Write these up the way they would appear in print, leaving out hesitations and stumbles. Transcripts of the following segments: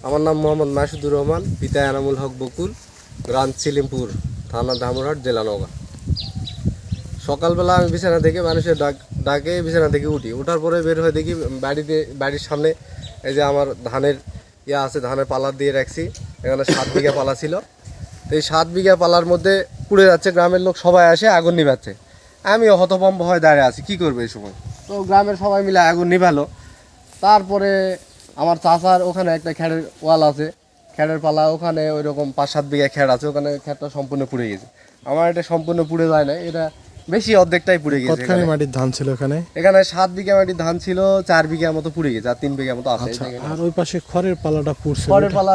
আমার নাম মোহাম্মদ মাসুদুর রহমান, পিতা এনামুল হক বকুল, গ্রাম চিলিমপুর, থানা ধামরাট, জেলা নওগাঁ। সকালবেলা আমি বিছানা থেকে মানুষের ডাকে বিছানা থেকে উঠি। ওঠার পরে বের হয়ে দেখি বাড়ির সামনে এই যে আমার ধানের আছে, ধানের পালা দিয়ে রাখছি। এখানে 7 বিঘা পালা ছিল। তো এই 7 বিঘা পালার মধ্যে পুড়ে যাচ্ছে। গ্রামের লোক সবাই আসে আগুন নিভাচ্ছে। আমিও হতভম্ব হয়ে দাঁড়িয়ে আছি, কী করবো এই সময়। তো গ্রামের সবাই মিলে আগুন নিভালো। তারপরে আমার চাচার ওখানে একটা খেড়ের ওয়াল আছে, খেড়ের পালা, ওখানে ওই রকম 5-7 বিঘা খেড় আছে, ওখানে খেড়টা সম্পূর্ণ পুড়ে গেছে। আমার এটা সম্পূর্ণ পুড়ে যায় না, এটা বেশি অর্ধেকটাই পুড়ে গেছে। কতখানি মাটির ধান ছিল এখানে? এখানে 7 বিঘা মাটির ধান ছিল, 4 বিঘা মতো পুড়ে গেছে, আর 3 বিঘা মতো আছে। আর ওই পাশে খড়ের পালাটা পুড়ছে? খড়ের পালা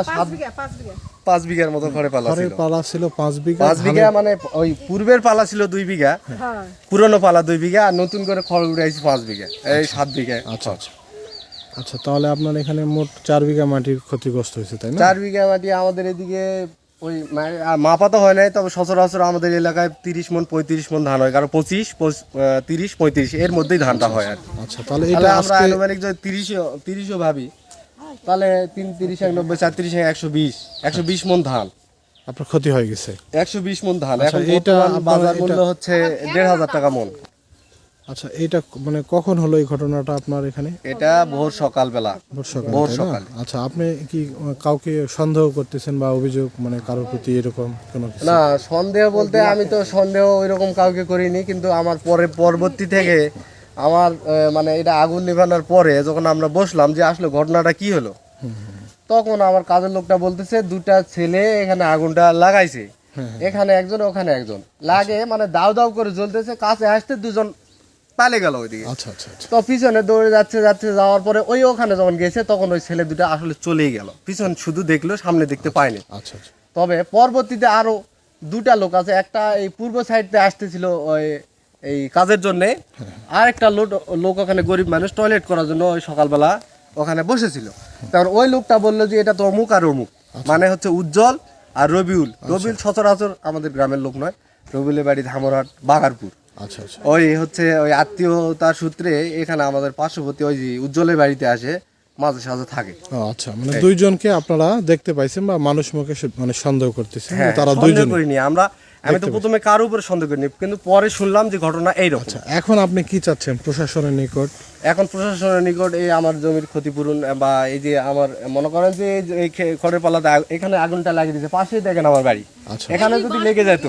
5 বিঘার মতো খড়ের পালা ছিল। খড়ের পালা ছিল 5 বিঘা। 5 বিঘা মানে ওই পূর্বের পালা ছিল 2 বিঘা, পুরনো পালা 2 বিঘা, আর নতুন করে খড় উঠাইছি 5 বিঘা, এই 7 বিঘা। আচ্ছা আচ্ছা আচ্ছা, তাহলে আপনার এখানে মোট 4 বিঘা মাটির ক্ষতিগ্রস্ত হয়েছে, তাই না? 4 বিঘা মাটি আমাদের এদিকে ওই মাপা তো হয় নাই, তবে সচরাচর আমাদের এলাকায় 30 মন 35 মন ধান হয়, কারণ 25 30 35 এর মধ্যেই ধানটা হয় আর। আচ্ছা, তাহলে এটা আমরা আনুমানিক যদি 30ও ভাবি, তাহলে 3 30 90 4 30 120 মন ধান আপনার ক্ষতি হয়ে গেছে। 120 মন ধান। আচ্ছা, এখন এটা বাজার মূল্য হচ্ছে 1,500 টাকা মন। আচ্ছা, এটা মানে কখন হলো এই ঘটনাটা আপনার এখানে? এটা ভোর সকালবেলা। ভোর সকাল। আচ্ছা, আপনি কি কাউকে সন্দেহ করতেছেন বা অভিযোগ, মানে কারোর প্রতি এরকম কোনো কিছু? না, সন্দেহ বলতে আমি তো সন্দেহ ওইরকম কাউকে করিনি, কিন্তু আমার পরবর্তী থেকে আমার মানে এটা আগুন নিভানোর পরে যখন আমরা বসলাম যে আসলে ঘটনাটা কি হলো, তখন আমার কাজের লোকটা বলতেছে 2টা ছেলে এখানে আগুনটা লাগাইছে, এখানে একজন ওখানে একজন লাগে, মানে দাউ দাউ করে জ্বলতেছে, কাছে আসতে 2জন পালে গেল ওইদিকে। আচ্ছা আচ্ছা আচ্ছা। তো পিছনে দৌড়ে যাওয়ার পরে ওখানে যখন গেছে, তখন ওই ছেলে 2টা আসলে চলেই গেল, পিছন শুধু দেখলো, সামনে দেখতে পায়নি। আচ্ছা আচ্ছা। তবে পরবর্তীতে আরো 2টা লোক আছে, একটা এই পূর্ব সাইডে আসতেছিল ওই এই কাজের জন্যে, আর একটা লোক ওখানে গরিব মানুষ টয়লেট করার জন্য ওই সকালবেলা ওখানে বসেছিল। তারপর ওই লোকটা বললো যে এটা তো অমুক আর অমুক, মানে হচ্ছে উজ্জ্বল আর রবিউল। রবিউল সচরাচর আমাদের গ্রামের লোক নয়, রবিউলের বাড়ি ধামরাট বাগারপুর। আচ্ছা আচ্ছা। ওই হচ্ছে ওই আত্মীয়তার সূত্রে এখানে আমাদের পার্শ্ববর্তী ওই যে উজ্জ্বলের বাড়িতে আসে, মাঝে সাঝে থাকে। আচ্ছা, মানে 2 জনকে আপনারা দেখতে পাইছেন বা মানুষ মুখে মানে সন্দেহ করতেছেন তারা 2 জন? করিনি আমরা, আমি তো প্রথমে কারোর উপরে সন্দেহ করিনি, কিন্তু পরে শুনলাম যে ঘটনা এইরকম। আচ্ছা, এখন আপনি কি চাচ্ছেন প্রশাসনের নিকট? এখন প্রশাসনের নিকট এই আমার জমির ক্ষতিপূরণ, বা এই যে আমার মনে করেন যে এই খড়ের পালাতে এখানে আগুনটা লাগিয়ে দিয়েছে, পাশেই দেখেন আমার বাড়ি, এখানে যদি লেগে যেত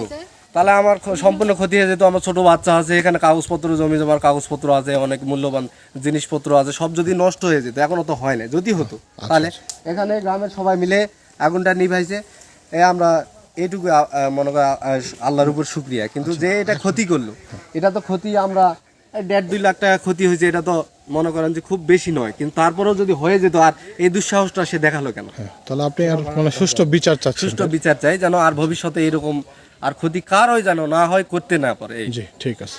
তাহলে আমার সম্পূর্ণ ক্ষতি হয়ে যেত। আমার ছোট বাচ্চা আছে, এখানে কাগজপত্র, জমি জমার কাগজপত্র আছে, অনেক মূল্যবান জিনিসপত্র আছে, সব যদি নষ্ট হয়ে যেত, এখনো তো হয় না, যদি হতো তাহলে। এখানে গ্রামের সবাই মিলে আগুনটা নিভাইছে, আমরা এইটুকু মনে করি আল্লাহর উপর শুকরিয়া। কিন্তু যে এটা ক্ষতি করলো, এটা তো ক্ষতি আমরা 1.5-2 লাখ টাকা ক্ষতি হয়েছে, এটা তো মনে করেন যে খুব বেশি নয়, কিন্তু তারপরেও যদি হয়ে যেত, আর এই দুঃসাহসটা সে দেখালো কেন? তাহলে আপনি আর মানে সুষ্ঠু বিচার চাচ্ছেন? সুষ্ঠু বিচার চাই, যেন আর ভবিষ্যতে এরকম আর ক্ষতি কারোই যেন না হয়, করতে না পারে। জি, ঠিক আছে।